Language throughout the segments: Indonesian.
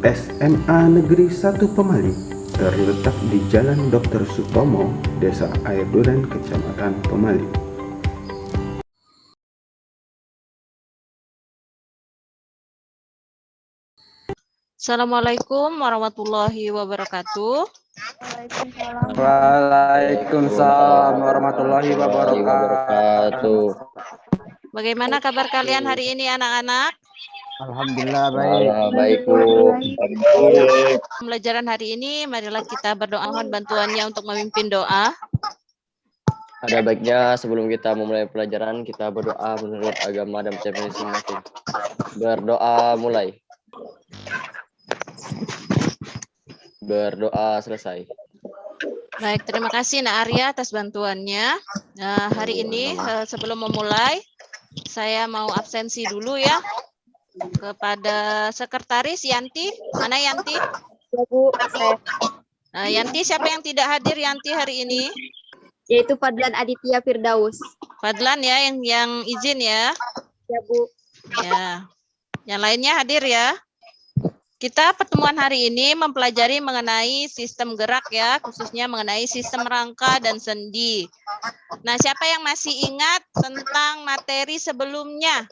SMA Negeri 1 Pemali terletak di Jalan Dr. Sutomo, Desa Airduren, Kecamatan Pemali. Assalamualaikum warahmatullahi wabarakatuh. Waalaikumsalam warahmatullahi wabarakatuh. Bagaimana kabar kalian hari ini anak-anak? Alhamdulillah baik. Baik, Bu. Pembelajaran hari ini marilah kita berdoa, mohon bantuannya untuk memimpin doa. Ada baiknya sebelum kita memulai pelajaran, kita berdoa menurut agama dan percaya masing-masing. Berdoa mulai. Berdoa selesai. Baik, terima kasih Nak Arya atas bantuannya. Nah, hari ini sebelum memulai, saya mau absensi dulu ya kepada Sekretaris Yanti. Mana Yanti? Ya Bu, Nah, Yanti, siapa yang tidak hadir Yanti hari ini? yaitu Fadlan Aditya Firdaus. Fadlan ya yang izin ya. Ya Bu. Ya. Yang lainnya hadir ya. Kita pertemuan hari ini mempelajari mengenai sistem gerak ya, khususnya mengenai sistem rangka dan sendi. Nah, siapa yang masih ingat tentang materi sebelumnya?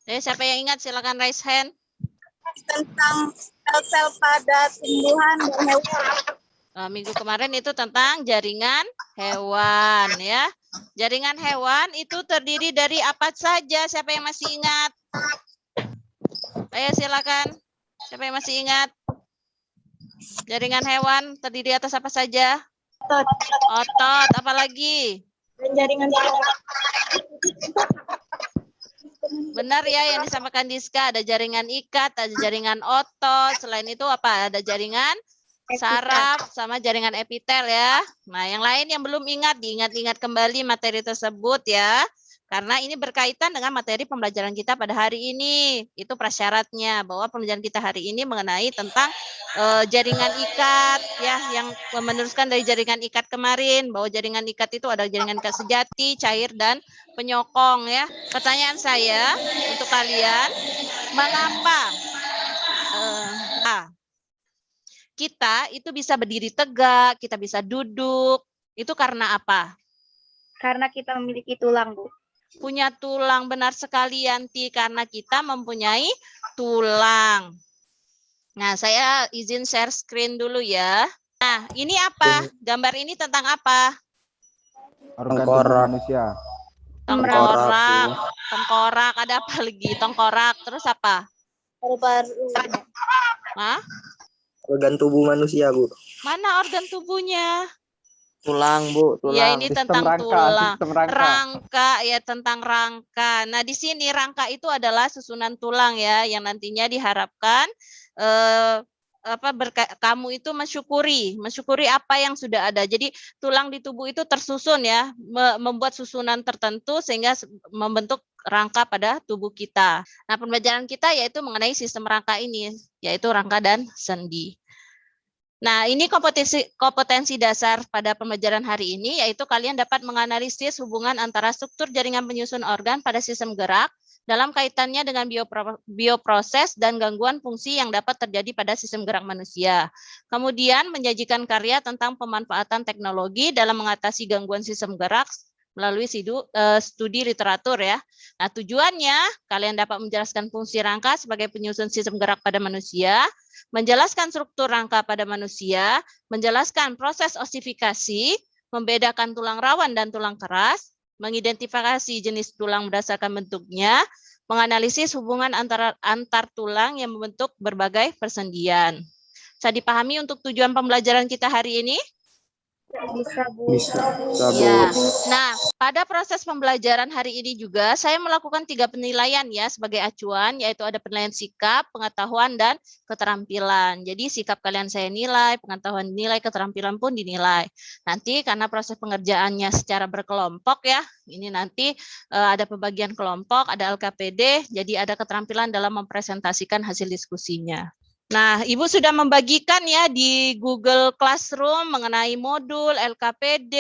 Siapa yang ingat silakan raise hand. Tentang sel-sel pada tumbuhan dan hewan. Minggu kemarin itu tentang jaringan hewan ya. Jaringan hewan itu terdiri dari apa saja? Siapa yang masih ingat? Ayo silakan. Siapa yang masih ingat? Jaringan hewan terdiri atas apa saja? Otot, apalagi? Dan jaringan Benar ya yang disampaikan Diska, ada jaringan ikat, ada jaringan otot, selain itu apa? Ada jaringan saraf sama jaringan epitel ya. Nah, yang lain yang belum ingat, diingat-ingat kembali materi tersebut ya. Karena ini berkaitan dengan materi pembelajaran kita pada hari ini. Itu prasyaratnya bahwa pembelajaran kita hari ini mengenai tentang jaringan ikat ya, yang meneruskan dari jaringan ikat kemarin, bahwa jaringan ikat itu ada jaringan ikat sejati, cair dan penyokong ya. Pertanyaan saya untuk kalian, mengapa kita itu bisa berdiri tegak, kita bisa duduk, itu karena apa? karena kita memiliki tulang, Bu. Punya tulang, benar sekali Yanti, karena kita mempunyai tulang. Nah, saya izin share screen dulu ya. Nah, ini apa? Gambar ini tentang apa? Organ tubuh manusia. Tengkorak. Tengkorak, ada apa lagi? Tengkorak, terus apa? Paru-paru. Hah? Organ tubuh manusia, Bu. Mana organ tubuhnya? Tulang, Bu, tulang. Ya, ini tentang tulang. Sistem rangka. Rangka ya, tentang rangka. Nah, di sini rangka itu adalah susunan tulang ya, yang nantinya diharapkan kamu itu mensyukuri apa yang sudah ada. Jadi tulang di tubuh itu tersusun ya, membuat susunan tertentu sehingga membentuk rangka pada tubuh kita. Nah, pembelajaran kita yaitu mengenai sistem rangka ini, yaitu rangka dan sendi. Nah, ini kompetensi dasar pada pembelajaran hari ini, yaitu kalian dapat menganalisis hubungan antara struktur jaringan penyusun organ pada sistem gerak dalam kaitannya dengan bioproses dan gangguan fungsi yang dapat terjadi pada sistem gerak manusia. Kemudian menyajikan karya tentang pemanfaatan teknologi dalam mengatasi gangguan sistem gerak melalui studi literatur ya. Nah, tujuannya kalian dapat menjelaskan fungsi rangka sebagai penyusun sistem gerak pada manusia, menjelaskan struktur rangka pada manusia, menjelaskan proses osifikasi, membedakan tulang rawan dan tulang keras, mengidentifikasi jenis tulang berdasarkan bentuknya, menganalisis hubungan antar tulang yang membentuk berbagai persendian. Bisa dipahami untuk tujuan pembelajaran kita hari ini? Bisa, Bu. Bisa, Bu. Ya. Nah, pada proses pembelajaran hari ini juga saya melakukan 3 penilaian ya sebagai acuan, yaitu ada penilaian sikap, pengetahuan, dan keterampilan. Jadi sikap kalian saya nilai, pengetahuan dinilai, keterampilan pun dinilai. Nanti karena proses pengerjaannya secara berkelompok ya, ini nanti ada pembagian kelompok, ada LKPD, jadi ada keterampilan dalam mempresentasikan hasil diskusinya. Nah, Ibu sudah membagikan ya di Google Classroom mengenai modul, LKPD,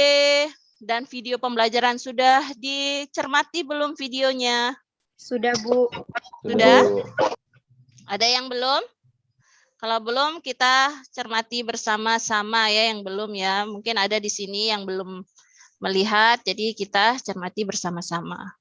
dan video pembelajaran. Sudah dicermati belum videonya? Sudah, Bu. Sudah? Ada yang belum? Kalau belum, kita cermati bersama-sama ya yang belum ya. Mungkin ada di sini yang belum melihat, jadi kita cermati bersama-sama.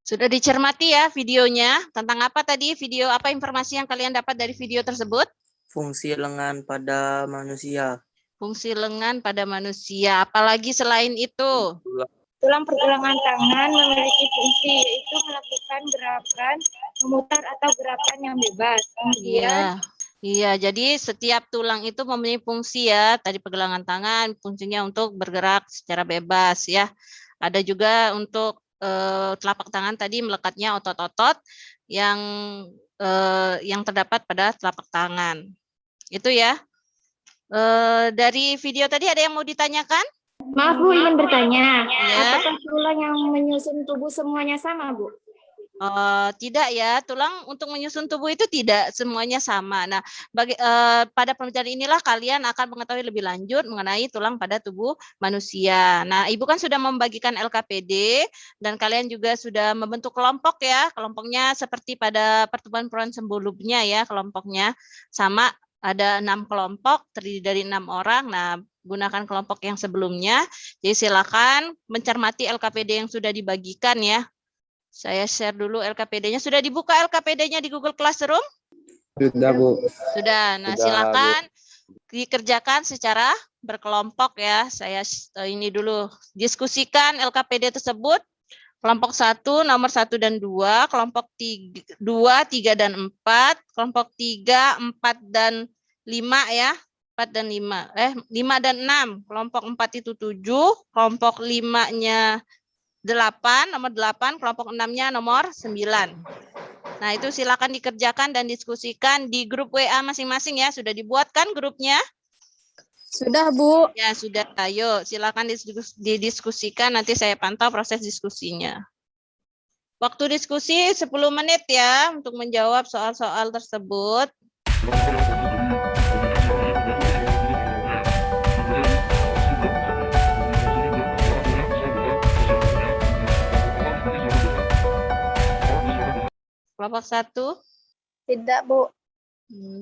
Sudah dicermati ya videonya? Tentang apa tadi video, apa informasi yang kalian dapat dari video tersebut? Fungsi lengan pada manusia. Fungsi lengan pada manusia. Apalagi selain itu? Tulang pergelangan tangan memiliki fungsi yaitu melakukan gerakan memutar atau gerakan yang bebas. Kemudian Iya, jadi setiap tulang itu mempunyai fungsi ya. Tadi pergelangan tangan fungsinya untuk bergerak secara bebas ya. Ada juga untuk telapak tangan tadi melekatnya otot-otot yang terdapat pada telapak tangan. Itu ya. Dari video tadi ada yang mau ditanyakan? maaf Bu, ingin bertanya, Ya. apakah tulang yang menyusun tubuh semuanya sama Bu? Tidak ya, tulang untuk menyusun tubuh itu tidak semuanya sama. Nah, pada pembelajaran inilah kalian akan mengetahui lebih lanjut mengenai tulang pada tubuh manusia. Nah, Ibu kan sudah membagikan LKPD dan kalian juga sudah membentuk kelompok ya. Kelompoknya seperti pada pertemuan sebelumnya ya, kelompoknya sama, ada 6 kelompok terdiri dari 6 orang. Nah, gunakan kelompok yang sebelumnya. Jadi silakan mencermati LKPD yang sudah dibagikan ya. Saya share dulu LKPD-nya. Sudah dibuka LKPD-nya di Google Classroom? Sudah, Bu. Sudah. Nah, Sudah, silakan dikerjakan secara berkelompok ya. Saya ini dulu diskusikan LKPD tersebut. Kelompok 1, nomor 1 dan 2, kelompok 2, 3 dan 4, kelompok 3, 4 dan 5 ya. 4 dan 5. 5 dan 6. Kelompok 4 itu 7, kelompok 5-nya 8, nomor 8, kelompok 6-nya nomor 9. Nah, itu silakan dikerjakan dan diskusikan di grup WA masing-masing ya. Sudah dibuat kan grupnya? Sudah Bu. Ya, sudah. Ayo, silakan didiskusikan, nanti saya pantau proses diskusinya. Waktu diskusi 10 menit ya untuk menjawab soal-soal tersebut. Kelompok 1? Tidak Bu.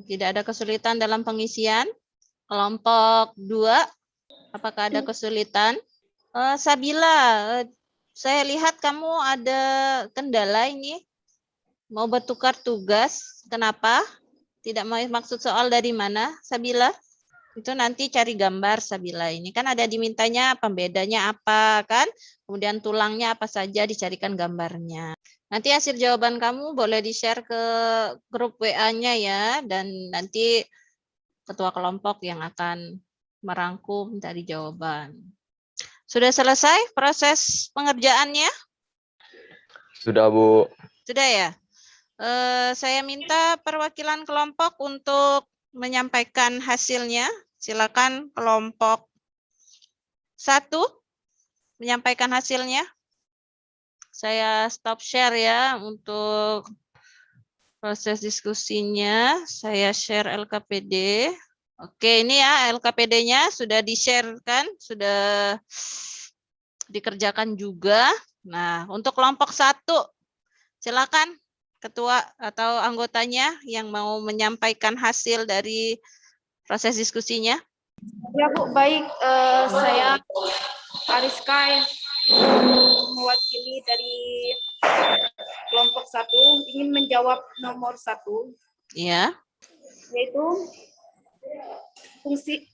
Tidak ada kesulitan dalam pengisian. Kelompok 2, apakah ada kesulitan? Sabila, saya lihat kamu ada kendala ini. Mau bertukar tugas. Kenapa? Tidak mau maksud soal dari mana, Sabila? Itu nanti cari gambar Sabila ini. Kan ada dimintanya pembedanya apa kan? Kemudian tulangnya apa saja, dicarikan gambarnya. Nanti hasil jawaban kamu boleh di-share ke grup WA-nya ya. Dan nanti ketua kelompok yang akan merangkum dari jawaban. Sudah selesai proses pengerjaannya? Sudah, Bu. Sudah ya? Saya minta perwakilan kelompok untuk menyampaikan hasilnya. Silakan kelompok 1 menyampaikan hasilnya. Saya stop share ya untuk proses diskusinya. Saya share LKPD. Oke, ini ya LKPD-nya sudah di-share kan? Sudah dikerjakan juga. Nah, untuk kelompok 1, silakan ketua atau anggotanya yang mau menyampaikan hasil dari proses diskusinya. Ya Bu, baik. Saya Ariska mewakili dari kelompok 1 ingin menjawab nomor 1. Iya. Yaitu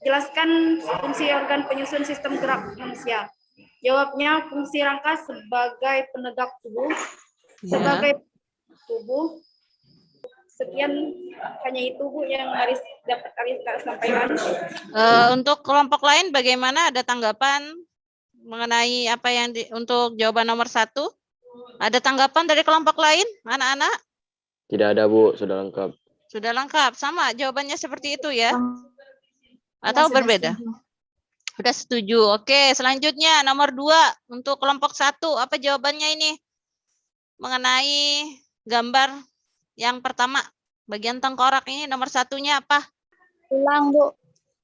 jelaskan fungsi organ penyusun sistem gerak manusia. Jawabnya fungsi rangka sebagai penegak tubuh, sebagai tubuh. Sekian, hanya itu Bu yang dapat Ariska sampaikan. Untuk kelompok lain bagaimana, ada tanggapan mengenai apa yang untuk jawaban nomor 1? Ada tanggapan dari kelompok lain, anak-anak? Tidak ada, Bu. Sudah lengkap. Sudah lengkap, sama jawabannya seperti itu ya? Atau berbeda? Sudah setuju. Oke, selanjutnya nomor 2 untuk kelompok 1, apa jawabannya ini? Mengenai gambar yang pertama, bagian tengkorak ini nomor 1-nya apa? Tulang, Bu.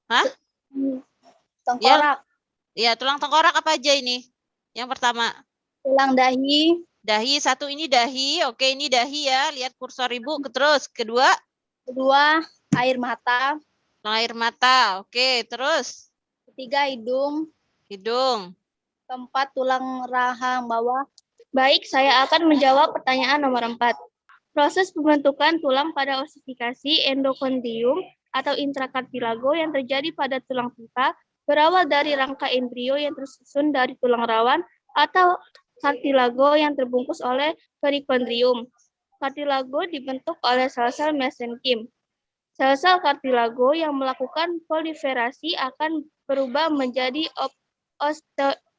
Hah? Tengkorak, Ya, tulang tengkorak apa aja ini? Yang pertama, tulang dahi, dahi. Satu ini dahi. Oke, ini dahi ya. Lihat kursor Ibu. Terus, kedua, kedua air mata, air mata. Oke, terus, ketiga hidung, hidung. keempat tulang rahang bawah. Baik, saya akan menjawab pertanyaan nomor 4. Proses pembentukan tulang pada osifikasi endokondrium atau intrakartilago yang terjadi pada tulang pipa berawal dari rangka embrio yang tersusun dari tulang rawan atau kartilago yang terbungkus oleh perikondrium. Kartilago dibentuk oleh sel-sel mesenkim. Sel-sel kartilago yang melakukan proliferasi akan berubah menjadi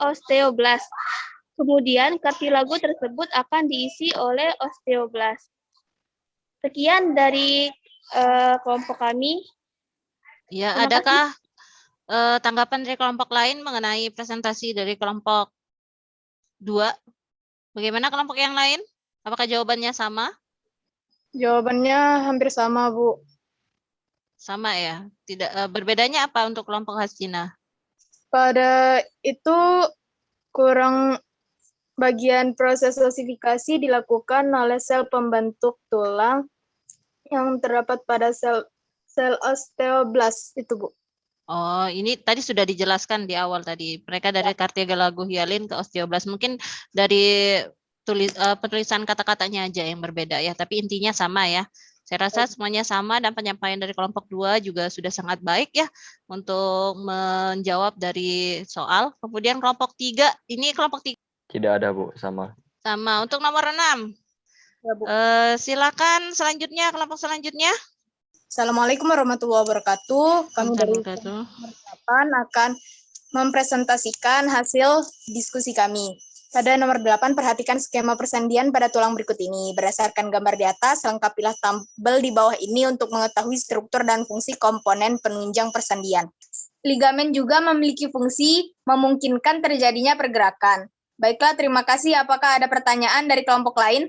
osteoblast. Kemudian kartilago tersebut akan diisi oleh osteoblast. Sekian dari kelompok kami. Ya, Terima adakah tanggapan dari kelompok lain mengenai presentasi dari kelompok 2? Bagaimana kelompok yang lain? Apakah jawabannya sama? Jawabannya hampir sama, Bu. Sama ya. Tidak berbedanya apa untuk kelompok Hasjina? Pada itu kurang bagian proses osifikasi dilakukan oleh sel pembentuk tulang yang terdapat pada sel osteoblast itu, Bu. Oh, ini tadi sudah dijelaskan di awal tadi. Mereka dari kartilago hyalin ke osteoblast. Mungkin dari penulisan kata-katanya aja yang berbeda ya, tapi intinya sama ya. Saya rasa semuanya sama dan penyampaian dari kelompok 2 juga sudah sangat baik ya untuk menjawab dari soal. Kemudian kelompok 3, ini kelompok 3 Tidak ada, Bu, sama. sama. Untuk nomor 6, Ya, Bu. silakan selanjutnya, kelompok selanjutnya. Assalamualaikum warahmatullahi wabarakatuh. Kami dari Wabarakatuh. nomor 8 akan mempresentasikan hasil diskusi kami. Pada nomor 8, perhatikan skema persendian pada tulang berikut ini. Berdasarkan gambar di atas, lengkapilah tabel di bawah ini untuk mengetahui struktur dan fungsi komponen penunjang persendian. Ligamen juga memiliki fungsi memungkinkan terjadinya pergerakan. Baiklah, terima kasih. Apakah ada pertanyaan dari kelompok lain?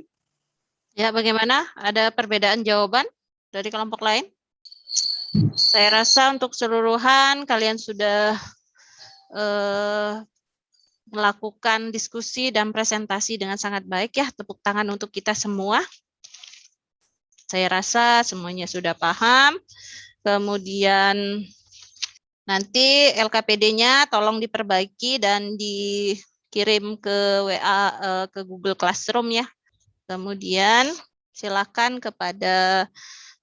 Ya, bagaimana? Ada perbedaan jawaban dari kelompok lain? Saya rasa untuk keseluruhan kalian sudah melakukan diskusi dan presentasi dengan sangat baik ya. Tepuk tangan untuk kita semua. Saya rasa semuanya sudah paham. Kemudian nanti LKPD-nya tolong diperbaiki dan dikirim ke WA ke Google Classroom ya. Kemudian silakan kepada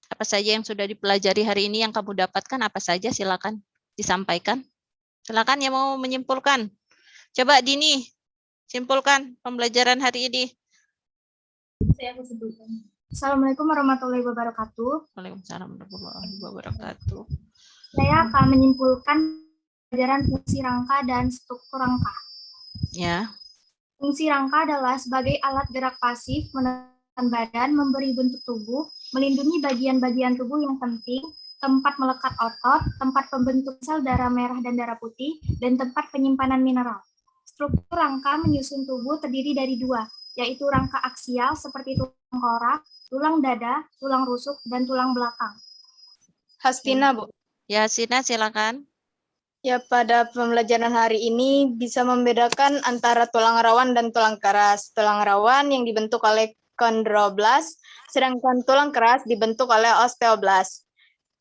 apa saja yang sudah dipelajari hari ini yang kamu dapatkan apa saja silakan disampaikan. Silakan yang mau menyimpulkan. Coba Dini, simpulkan pembelajaran hari ini. Assalamualaikum warahmatullahi wabarakatuh. Waalaikumsalam warahmatullahi wabarakatuh. Saya akan menyimpulkan pelajaran fungsi rangka dan struktur rangka. Ya. Fungsi rangka adalah sebagai alat gerak pasif menekan badan, memberi bentuk tubuh, melindungi bagian-bagian tubuh yang penting, tempat melekat otot, tempat pembentuk sel darah merah dan darah putih, dan tempat penyimpanan mineral. Struktur rangka menyusun tubuh terdiri dari 2, yaitu rangka aksial seperti tulang tengkorak, tulang dada, tulang rusuk, dan tulang belakang. Hastina, Bu. Ya, Sina silakan. Ya, pada pembelajaran hari ini bisa membedakan antara tulang rawan dan tulang keras. Tulang rawan yang dibentuk oleh kondroblast, sedangkan tulang keras dibentuk oleh osteoblast.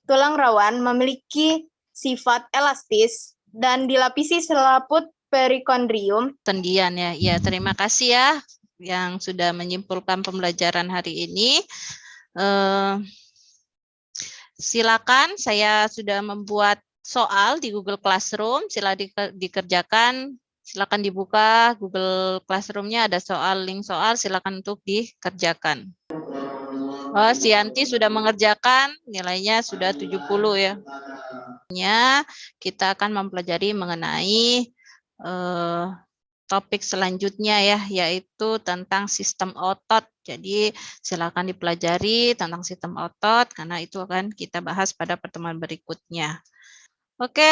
Tulang rawan memiliki sifat elastis dan dilapisi selaput perikondrium. Tendian ya. Ya, terima kasih ya yang sudah menyimpulkan pembelajaran hari ini. Silakan, saya sudah membuat soal di Google Classroom, silakan dikerjakan, silakan dibuka Google Classroom-nya, ada soal, link soal, silakan untuk dikerjakan. Oh, Sianti sudah mengerjakan, nilainya sudah 70 ya. Kita akan mempelajari mengenai topik selanjutnya ya, yaitu tentang sistem otot. Jadi silakan dipelajari tentang sistem otot, karena itu akan kita bahas pada pertemuan berikutnya. Oke,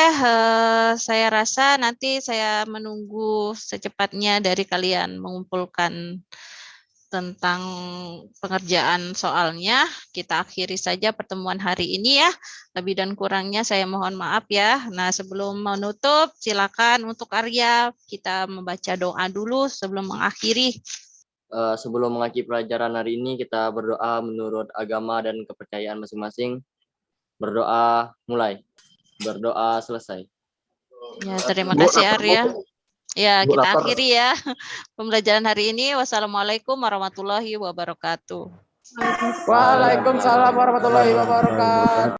saya rasa nanti saya menunggu secepatnya dari kalian mengumpulkan tentang pengerjaan soalnya. Kita akhiri saja pertemuan hari ini ya. Lebih dan kurangnya saya mohon maaf ya. Nah, sebelum menutup, silakan untuk Arya kita membaca doa dulu sebelum mengakhiri. Sebelum mengakhiri pelajaran hari ini, kita berdoa menurut agama dan kepercayaan masing-masing. Berdoa mulai, berdoa selesai. Ya, terima kasih Arya. Ya, kita akhiri ya pembelajaran hari ini. Wassalamualaikum warahmatullahi wabarakatuh. Waalaikumsalam warahmatullahi wabarakatuh.